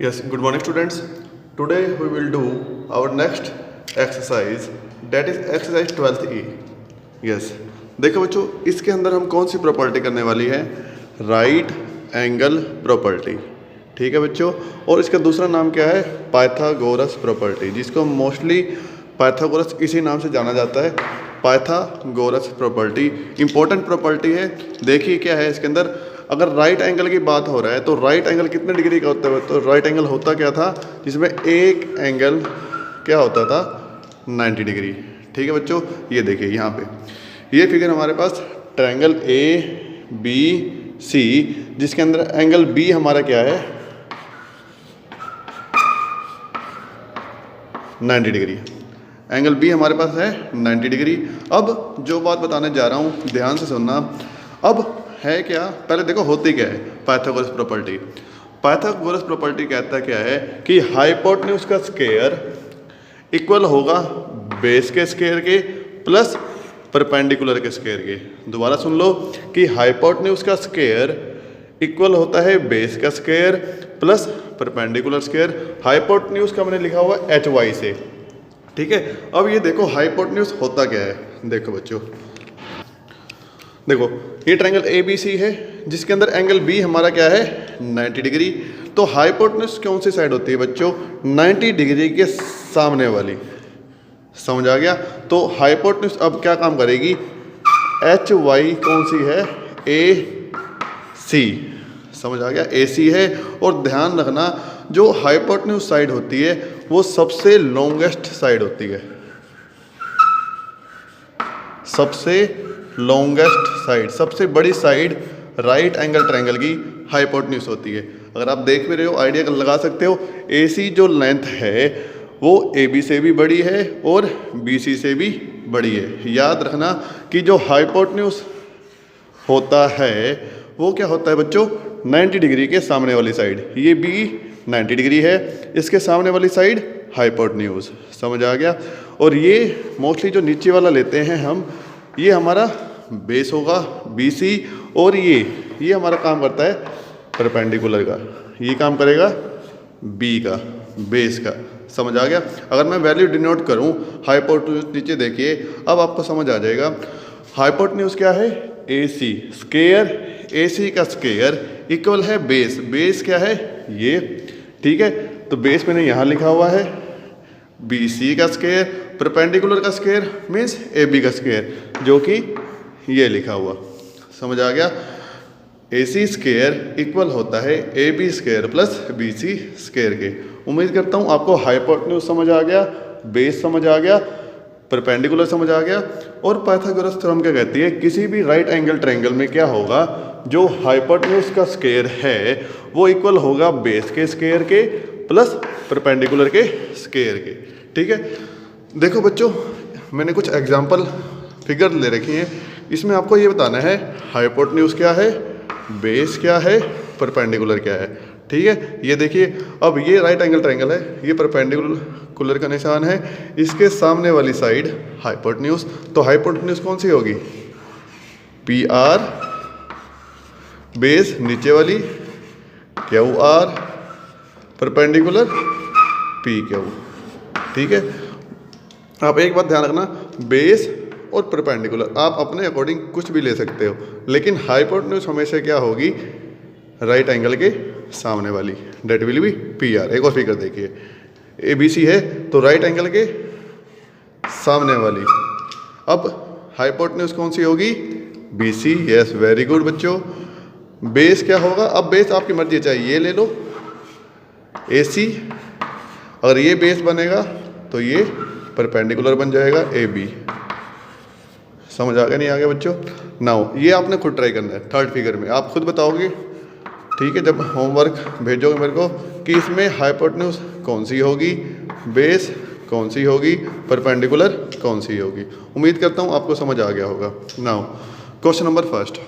Yes, good morning students. Today we will do our next exercise, that is exercise 12th E. Yes, देखो बच्चों, इसके अंदर हम कौन सी प्रॉपर्टी करने वाली है? Right angle property. ठीक है बच्चों, और इसका दूसरा नाम क्या है? पाइथागोरस प्रॉपर्टी, जिसको मोस्टली पाइथागोरस इसी नाम से जाना जाता है, पाइथागोरस प्रॉपर्टी। इंपॉर्टेंट प्रॉपर्टी है। देखिए क्या है इसके अंदर, अगर राइट एंगल की बात हो रहा है तो राइट एंगल कितने डिग्री का होता है? तो राइट एंगल होता क्या था, जिसमें एक एंगल क्या होता था? 90 डिग्री। ठीक है बच्चों, ये देखिए यहाँ पे ये फिगर हमारे पास ट्रायंगल ए बी सी, जिसके अंदर एंगल बी हमारा क्या है? 90 डिग्री। एंगल बी हमारे पास है 90 डिग्री। अब जो बात बताने जा रहा हूँ ध्यान से सुनना। अब है क्या, पहले देखो होती क्या है पाइथागोरस प्रॉपर्टी। पाइथागोरस प्रॉपर्टी कहता क्या है कि हाइपोटेन्यूज का स्क्वायर इक्वल होगा बेस के स्क्वायर के प्लस परपेंडिकुलर के स्क्वायर के। दोबारा सुन लो कि हाइपोटेन्यूज का स्क्वायर इक्वल होता है बेस का square plus perpendicular square. Hypotenuse का मैंने लिखा हुआ एच वाई से। ठीक है, अब ये देखो हाइपोटेन्यूज होता क्या है। देखो बच्चों, देखो ये ट्रायंगल ए बी सी है, जिसके अंदर एंगल बी हमारा क्या है? 90 डिग्री। तो हाइपोटेन्यूज कौन सी साइड होती है बच्चों? 90 डिग्री के सामने वाली। समझ आ गया? तो हाइपोटेन्यूज अब क्या काम करेगी? एच वाई कौन सी है? ए सी। समझ आ गया? ए सी है। और ध्यान रखना, जो हाइपोटेन्यूज साइड होती है वो सबसे लॉन्गेस्ट साइड होती है। सबसे लॉन्गेस्ट साइड, सबसे बड़ी साइड राइट एंगल ट्रायंगल की हाइपोटेन्यूज होती है। अगर आप देख भी रहे हो, आइडिया लगा सकते हो, ए सी जो लेंथ है वो ए बी से भी बड़ी है और बी सी से भी बड़ी है। याद रखना कि जो हाइपोटेन्यूज होता है वो क्या होता है बच्चों? 90 डिग्री के सामने वाली साइड। ये बी 90 डिग्री है, इसके सामने वाली साइड हाइपोटेन्यूज। समझ आ गया? और ये मोस्टली जो नीचे वाला लेते हैं हम, ये हमारा बेस होगा बी सी, और ये हमारा काम करता है परपेंडिकुलर का। ये काम करेगा बी का, बेस का। समझ आ गया? अगर मैं वैल्यू डिनोट करूं हाइपोटेन्यूज, नीचे देखिए, अब आपको समझ आ जाएगा। हाइपोटेन्यूज क्या है? ए सी स्क्वायर, ए सी का स्क्वायर इक्वल है बेस। बेस क्या है? ये। ठीक है, तो बेस मैंने यहाँ लिखा हुआ है बी सी का स्क्वायर, परपेंडिकुलर का स्क्वायर मीन्स ए बी का स्क्वायर, जो कि ये लिखा हुआ। समझ आ गया? ए सी स्क्वायर इक्वल होता है A B square plus B C square के। उम्मीद करता हूँ आपको हाइपोटेन्यूज समझ आ गया, बेस समझ आ गया, परपेंडिकुलर समझ आ गया। और पाइथागोरस थ्योरम क्या कहती है? किसी भी राइट एंगल ट्रायंगल में क्या होगा, जो हाइपोटेन्यूज का स्क्वायर है वो इक्वल होगा बेस के स्क्वायर के प्लस परपेंडिकुलर के स्क्वायर के। ठीक है, देखो बच्चों, मैंने कुछ एग्जांपल फिगर ले रखी हैं। इसमें आपको ये बताना है हाइपोटेन्यूज क्या है, बेस क्या है, परपेंडिकुलर क्या है। ठीक है, ये देखिए, अब ये राइट एंगल ट्रायंगल है, ये परपेंडिकुलर का निशान है, इसके सामने वाली साइड हाइपोटेन्यूज। तो हाइपोटेन्यूज कौन सी होगी? पी आर, बेस नीचे वाली Q R, perpendicular P Q. ठीक है, आप एक बात ध्यान रखना, बेस और परपेंडिकुलर आप अपने अकॉर्डिंग कुछ भी ले सकते हो, लेकिन हाइपोटेन्यूज हमेशा क्या होगी? राइट एंगल के सामने वाली, that will be P R. एक और फिगर देखिए, ए बी सी है तो राइट एंगल के सामने वाली। अब हाइपोटेन्यूज कौन सी होगी? B C. Yes, very good बच्चों। बेस क्या होगा? अब बेस आपकी मर्जी है, चाहे ये ले लो ए सी, अगर ये बेस बनेगा तो ये परपेंडिकुलर बन जाएगा ए बी। समझ आ गया नहीं आ गया बच्चों? नाउ ये आपने खुद ट्राई करना है। थर्ड फिगर में आप खुद बताओगे, ठीक है, जब होमवर्क भेजोगे मेरे को, कि इसमें हाइपोटेन्यूज कौन सी होगी, बेस कौन सी होगी, परपेंडिकुलर कौन सी होगी। उम्मीद करता हूँ आपको समझ आ गया होगा। Now question number first.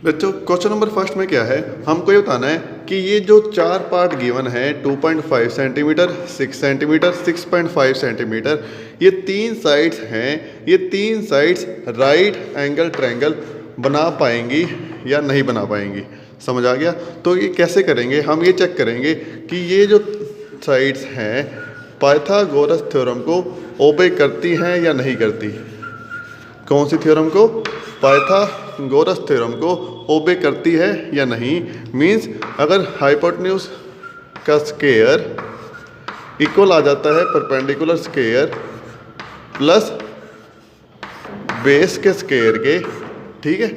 बच्चों क्वेश्चन नंबर फर्स्ट में क्या है, हमको ये बताना है कि ये जो चार पार्ट गिवन है 2.5 सेंटीमीटर, 6 सेंटीमीटर, 6.5 सेंटीमीटर, ये तीन साइड्स हैं, ये तीन साइड्स राइट एंगल ट्रायंगल बना पाएंगी या नहीं बना पाएंगी। समझ आ गया। तो ये कैसे करेंगे, हम ये चेक करेंगे कि ये जो साइड्स हैं पाइथागोरस थ्योरम को ओबे करती हैं या नहीं करती। कौन सी थ्योरम को, पाइथागोरस थ्योरम को ओबे करती है या नहीं। मीन्स अगर हाइपोटेन्यूज का स्क्वायर इक्वल आ जाता है परपेंडिकुलर स्क्वायर प्लस बेस के स्क्वायर के, ठीक है,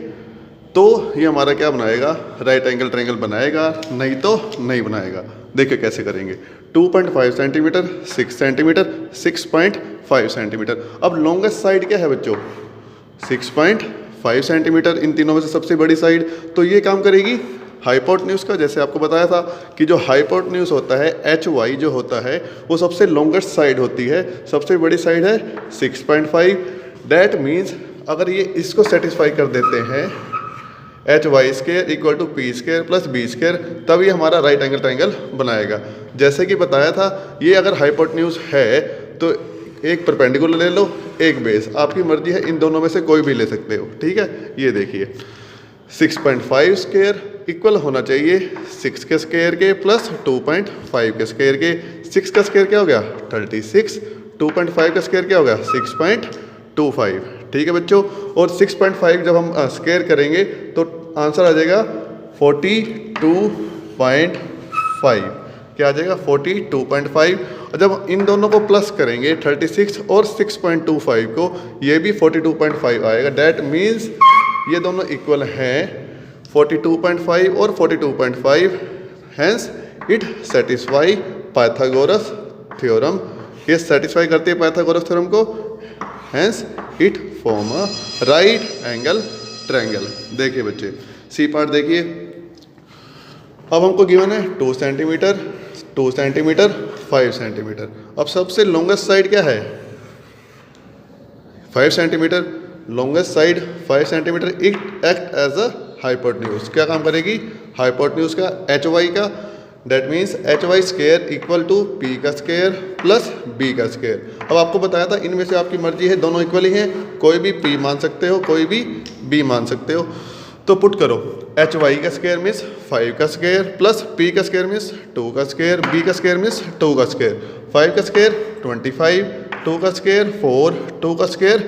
तो ये हमारा क्या बनाएगा, राइट एंगल ट्रायंगल बनाएगा, नहीं तो नहीं बनाएगा। देखिए कैसे करेंगे। 2.5 सेंटीमीटर, 6 सेंटीमीटर, 6.5 सेंटीमीटर। अब लॉन्गेस्ट साइड क्या है बच्चों, 6.5 सेंटीमीटर, इन तीनों में से सबसे बड़ी साइड। तो ये काम करेगी हाइपोटेन्यूज का। जैसे आपको बताया था कि जो हाइपोटेन्यूज होता है HY जो होता है वो सबसे लॉन्गेस्ट साइड होती है, सबसे बड़ी साइड है 6.5। दैट मीन्स अगर ये इसको सेटिस्फाई कर देते हैं HY square equal to P square plus B square, तब ये हमारा राइट एंगल ट्रायंगल बनाएगा। जैसे कि बताया था ये अगर हाइपोटेन्यूज है तो एक परपेंडिकुलर ले लो, एक बेस, आपकी मर्जी है, इन दोनों में से कोई भी ले सकते हो, ठीक है। ये देखिए 6.5 स्क्वायर इक्वल होना चाहिए 6 के स्क्वायर के प्लस 2.5 के स्क्वायर के। 6 का स्क्वायर क्या हो गया 36, 2.5 का स्क्वायर क्या हो गया 6.25, ठीक है बच्चों। और 6.5 जब हम स्क्वायर करेंगे तो आंसर आ जाएगा 42.5, क्या आ जाएगा 42.5। और जब इन दोनों को प्लस करेंगे 36 और 6.25 को, ये भी 42.5 आएगा। डैट मीन्स ये दोनों इक्वल हैं 42.5 और 42.5, hence it satisfy Pythagoras theorem. ये सेटिस्फाई करती है पाइथागोरस थ्योरम को, hence it form a right angle triangle. देखिए बच्चे सी पार्ट देखिए, अब हमको गिवन है 2 सेंटीमीटर, 2 सेंटीमीटर, 5 सेंटीमीटर। अब सबसे लॉन्गेस्ट साइड क्या है 5 centimetre, longest side 5 centimetre, it act as a hypotenuse. क्या काम करेगी हाइपोटेन्यूज का HY का। That means HY square equal to P का स्क्वायर प्लस B का स्क्वायर। अब आपको बताया था इनमें से आपकी मर्जी है, दोनों इक्वल ही हैं, कोई भी P मान सकते हो, कोई भी B मान सकते हो। तो पुट करो HY का स्क्वायर मीन्स 5 का स्क्वायर प्लस P का स्क्वायर मीन्स 2 का स्क्वायर, B का स्क्वायर मीन्स 2 का स्क्वायर, 5 का स्क्वायर 25, 2 का स्क्वायर 4, 2 का स्क्वायर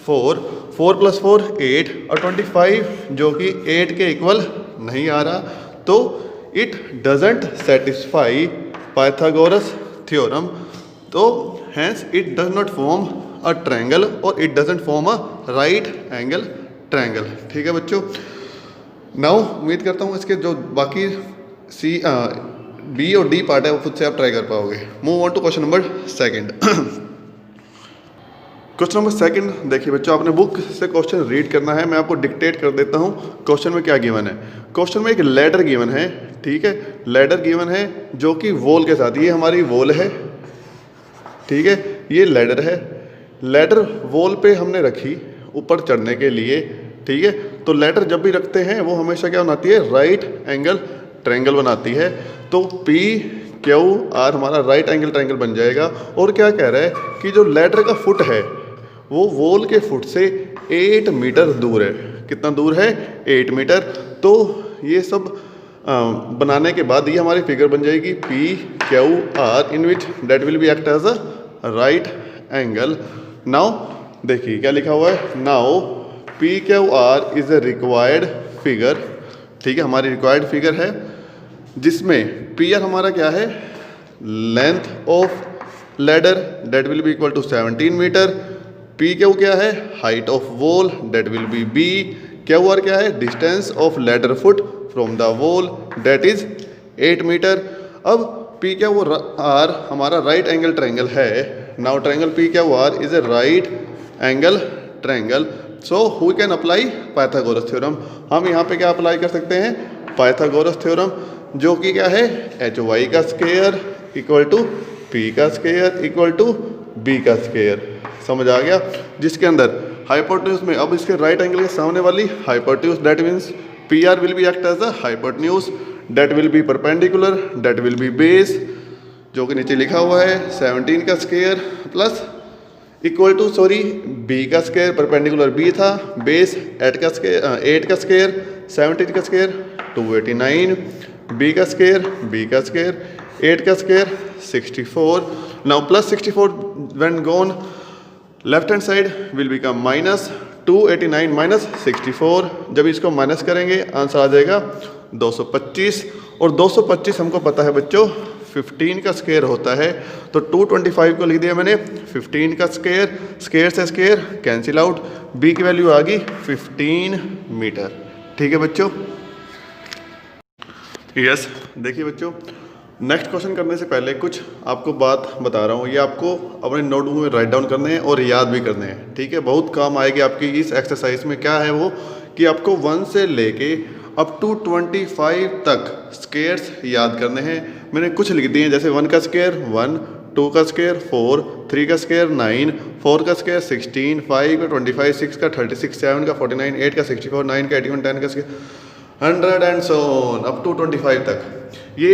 4, 4 प्लस 4 8 और 25 जो कि 8 के इक्वल नहीं आ रहा, तो it doesn't satisfy Pythagoras theorem. तो hence it does not form a triangle और it doesn't form a right angle triangle, ठीक है बच्चों। नाउ उम्मीद करता हूँ इसके जो बाकी B और D पार्ट है वो खुद से आप ट्राई कर पाओगे। Move on to question number 2। Question number 2 देखिए बच्चों, आपने बुक से क्वेश्चन रीड करना है, मैं आपको डिक्टेट कर देता हूँ क्वेश्चन में क्या गिवन है। क्वेश्चन में एक लैडर गिवन है, ठीक है, लैडर गिवन है जो कि वॉल के साथ, ये हमारी वॉल है, ठीक है, ये लैडर है, लैडर वॉल पे हमने रखी ऊपर चढ़ने के लिए, ठीक है। तो लैडर जब भी रखते हैं वो हमेशा क्या बनाती है राइट एंगल ट्रायंगल बनाती है। तो PQR हमारा राइट एंगल ट्रायंगल बन जाएगा। और क्या कह रहा है कि जो लैडर का फुट है वो वॉल के फुट से 8 मीटर दूर है। कितना दूर है 8 मीटर। तो ये सब बनाने के बाद ये हमारी फिगर बन जाएगी PQR in which that will be act as a right angle. Now देखिए क्या लिखा हुआ है, now PQR is a required figure, ठीक है, हमारी रिक्वायर्ड फिगर है जिसमें PR हमारा क्या है length of ladder that will be equal to 17 metre, PQ क्या है height of wall that will be B, QR क्या है distance of ladder foot from the wall that is 8 metre. अब PQR हमारा राइट एंगल ट्रायंगल है। Now triangle PQR is a right angle triangle, so who can apply Pythagoras theorem. हम यहाँ पे क्या apply कर सकते हैं पाइथागोरस थ्योरम, जो कि क्या है HY का स्क्वायर इक्वल टू P का स्क्वायर इक्वल टू B का स्क्वायर। समझ आ गया, जिसके अंदर हाइपोटेन्यूज में, अब इसके राइट एंगल के सामने वाली hypotenuse that means PR will be act as a hypotenuse that will be perpendicular that will be base, जो कि नीचे लिखा हुआ है 17 का square plus equal to B का स्क्वायर, परपेंडिकुलर B था, बेस 8 का स्क्वायर 17 का स्क्वायर 289, b का स्क्वायर 8 का square 64. Now plus 64 when gone left hand side will become minus 289 minus 64. जब इसको माइनस करेंगे आंसर आ जाएगा 225. और 225 हमको पता है बच्चों 15 का स्क्वायर होता है, तो 225 को लिख दिया मैंने 15 का स्क्वायर से स्क्वायर कैंसिल आउट, b की वैल्यू आ गई 15 मीटर. ठीक है बच्चों. यस देखिए बच्चों, नेक्स्ट क्वेश्चन करने से पहले कुछ आपको बात बता रहा हूँ, ये आपको अपने नोटबुक में राइट डाउन करने हैं और याद भी करने हैं. ठीक है, बहुत काम आएगी आपकी इस एक्सरसाइज में. क्या है वो कि आपको 1 से लेके अप टू 25 तक स्क्वायर्स याद करने हैं. मैंने कुछ लिख दिए हैं, जैसे 1 का स्क्वायर 1, 2 का स्क्वायर 4, 3 का स्क्वायर 9, 4 का स्क्वायर 16, 5 का 25, 6 का 36, 7 का 49, 8 का 64, 9 का 81, 10 का square 100 and so on up to 25 तक. ये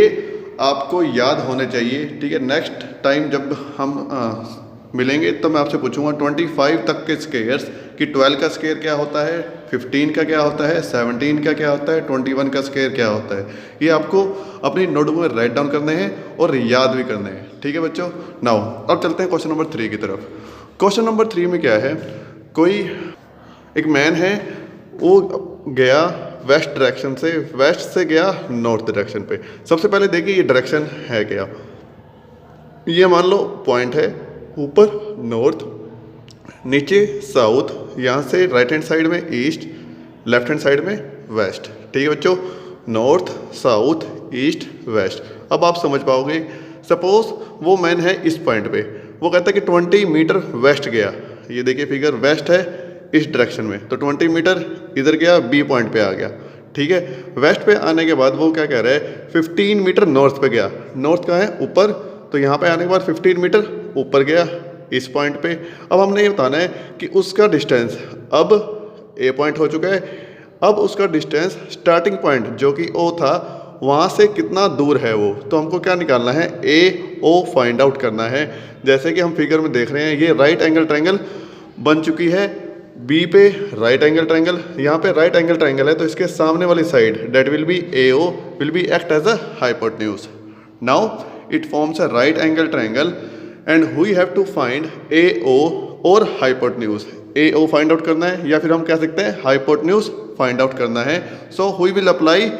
आपको याद होने चाहिए. ठीक है, नेक्स्ट टाइम जब हम मिलेंगे तो मैं आपसे पूछूंगा 25 तक के स्क्वायर्स कि 12 का स्क्वायर क्या होता है, 15 का क्या होता है, 17 का क्या होता है, 21 का स्क्वायर क्या होता है. ये आपको अपनी नोटबुक में राइट डाउन करने हैं और याद भी करने हैं. ठीक है बच्चों. नाउ अब चलते हैं क्वेश्चन नंबर 3 की तरफ. क्वेश्चन नंबर 3 में क्या है, कोई एक मैन है, वो गया वेस्ट डायरेक्शन से, वेस्ट से गया नॉर्थ डायरेक्शन पे. सबसे पहले देखिए ये डायरेक्शन है क्या. ये मान लो पॉइंट है, ऊपर नॉर्थ, नीचे साउथ, यहाँ से राइट हैंड साइड में ईस्ट, लेफ्ट हैंड साइड में वेस्ट. ठीक है बच्चों, नॉर्थ साउथ ईस्ट वेस्ट. अब आप समझ पाओगे. सपोज वो मैन है इस पॉइंट पे, वो कहता है कि 20 मीटर वेस्ट गया. ये देखिए फिगर वेस्ट है इस डायरेक्शन में, तो 20 मीटर इधर गया, बी पॉइंट पे आ गया. ठीक है, वेस्ट पे आने के बाद वो क्या कह रहा है 15 मीटर नॉर्थ पे गया. नॉर्थ कहाँ है, ऊपर, तो यहाँ पे आने के बाद 15 मीटर ऊपर गया इस पॉइंट पे. अब हमने ये बताना है कि उसका डिस्टेंस, अब ए पॉइंट हो चुका है, अब उसका डिस्टेंस स्टार्टिंग पॉइंट जो कि ओ था वहाँ से कितना दूर है वो. तो हमको क्या निकालना है, ए ओ फाइंड आउट करना है. जैसे कि हम फिगर में देख रहे हैं, ये राइट एंगल ट्रायंगल बन चुकी है. बी पे राइट एंगल ट्रायंगल, यहाँ पे राइट एंगल ट्रायंगल है, तो इसके सामने वाली side that will be A O will be act as a hypotenuse. Now it forms a right angle triangle and we have to find A O और hypotenuse. A O find out करना है, या फिर हम कह सकते हैं hypotenuse find out करना है. So we will apply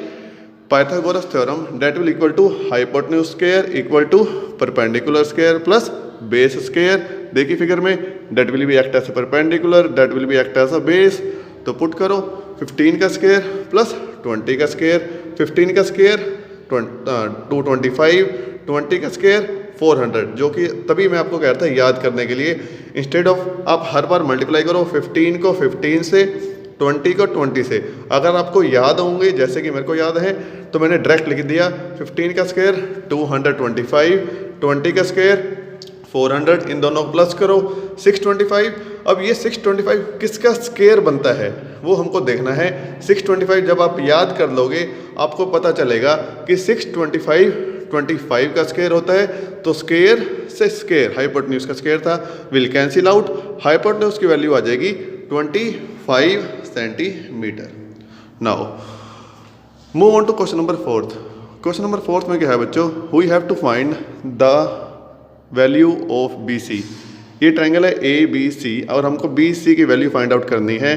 Pythagoras theorem that will equal to hypotenuse square equal to perpendicular square plus base square. देखिए फिगर में, that will be act as a perpendicular, that will be act as a base. तो put करो 15 का square plus 20 का square. 15 का square 225, 20 का square 400, जो कि तभी मैं आपको कह रहा था याद करने के लिए. इंस्टेड ऑफ आप हर बार मल्टीप्लाई करो 15 को 15 से, 20 को 20 से. अगर आपको याद होंगे जैसे कि मेरे को याद है, तो मैंने डायरेक्ट लिख दिया 15 का स्क्वायर 225, 20 का स्क्वायर 400, इन दोनों को प्लस करो 625. अब ये 625 किसका स्क्वायर बनता है वो हमको देखना है. 625 जब आप याद कर लोगे आपको पता चलेगा कि 625 का स्क्वायर होता है. तो स्क्वायर से स्क्वायर, हाइपोटेन्यूज का स्क्वायर था, विल कैंसिल आउट. हाइपोटेन्यूज की वैल्यू आ जाएगी 25 centimetre. Now move on to question number 4. Question number 4 में क्या है बच्चों, we have to find the value of B C. ये ट्रायंगल है ए बी सी और हमको बी सी की वैल्यू फाइंड आउट करनी है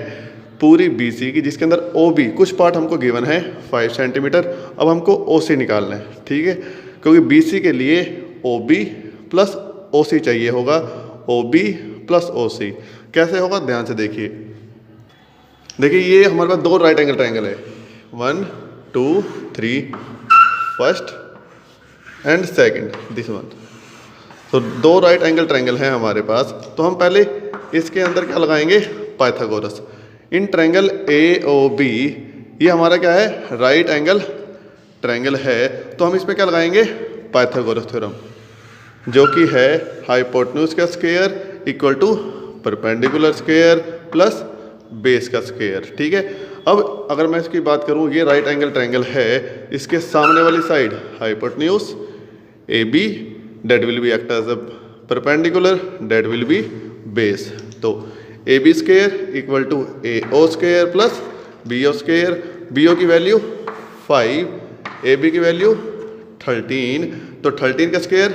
पूरी बी सी की, जिसके अंदर ओ बी कुछ पार्ट हमको गिवन है 5 सेंटीमीटर. अब हमको ओ सी निकालना है. ठीक है, क्योंकि बी सी के लिए ओ बी प्लस ओ सी चाहिए होगा. ओ बी प्लस ओ सी कैसे होगा, ध्यान से देखिए. देखिए ये हमारे पास 2 राइट एंगल ट्रायंगल है, 1 2 3, first and second, this one. तो 2 राइट एंगल ट्रायंगल हैं हमारे पास. तो हम पहले इसके अंदर क्या लगाएंगे, Pythagoras. In triangle A O B, ये हमारा क्या है, राइट एंगल ट्रायंगल है, तो हम इस पे क्या लगाएंगे, पाइथागोरस थ्योरम, जो कि है हाइपोटेन्यूज का square equal to perpendicular square plus base का स्क्वायर. ठीक है, अब अगर मैं इसकी बात करूं, ये राइट एंगल ट्रायंगल है, इसके सामने वाली side hypotenuse A B, that will be act as a perpendicular, that will be base. तो A B square equal to A O square plus B O square. B O की value 5, A B की value 13, तो 13 का square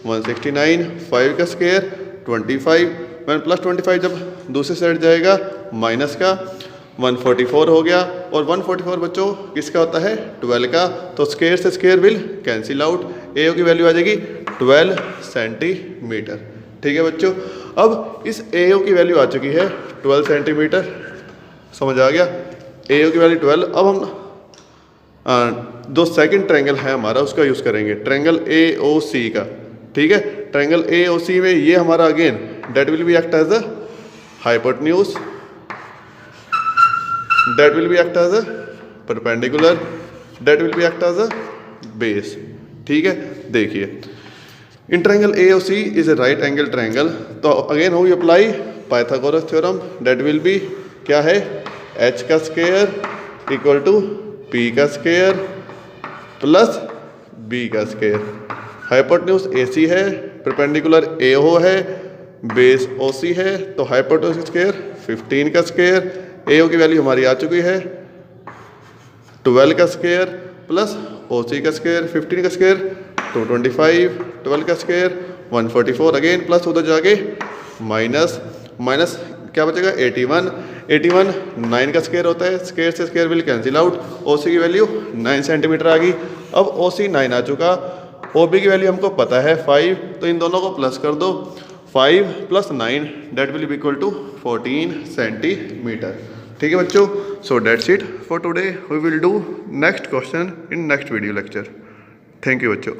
169, 5 का square 25, मैंने plus 25 जब दूसरी side जाएगा माइनस का 144 हो गया, और 144 बच्चों किसका होता है 12 का, तो स्क्वायर से स्क्वायर विल कैंसिल आउट, ए की वैल्यू आ जाएगी 12 सेंटीमीटर। ठीक है बच्चों, अब इस ए की वैल्यू आ चुकी है 12 सेंटीमीटर, समझ आ गया, ए की वैल्यू 12। अब हम जो सेकंड ट्रायंगल है हमारा उसका यूज़ करेंगे, ट्रायंगल ए ओ सी का। ठीक है, ट्रायंगल ए ओ सी में ये हमारा again that will be act as a hypotenuse, that will be act as a perpendicular, that will be act as a base। ठीक है, देखिए in triangle AOC is a right angle triangle, तो again how you apply Pythagoras theorem, that will be क्या है h का square equal to p का square plus b का square, hypotenuse AC है, परपेंडिकुलर AO है, बेस OC है, तो हाइपोटेन्यूज स्क्वायर 15 का स्क्वायर, ए की वैल्यू हमारी आ चुकी है 12 का स्क्वायर प्लस OC का स्क्वायर, 15 का स्क्वायर 225, 12 का स्क्वायर 144, अगेन प्लस उधर जाके माइनस माइनस क्या बचेगा 81, 81 9 का स्क्वायर होता है, स्क्वायर से square will cancel out, OC की वैल्यू 9 सेंटीमीटर आ गई। अब OC 9 आ चुका, OB की वैल्यू हमको पता है 5, तो इन दोनों को प्लस कर दो, 5 + 9 that will be equal to 14 centimetre. ठीक है बच्चों, so that's it for today, we will do next question in next video lecture. Thank you बच्चों।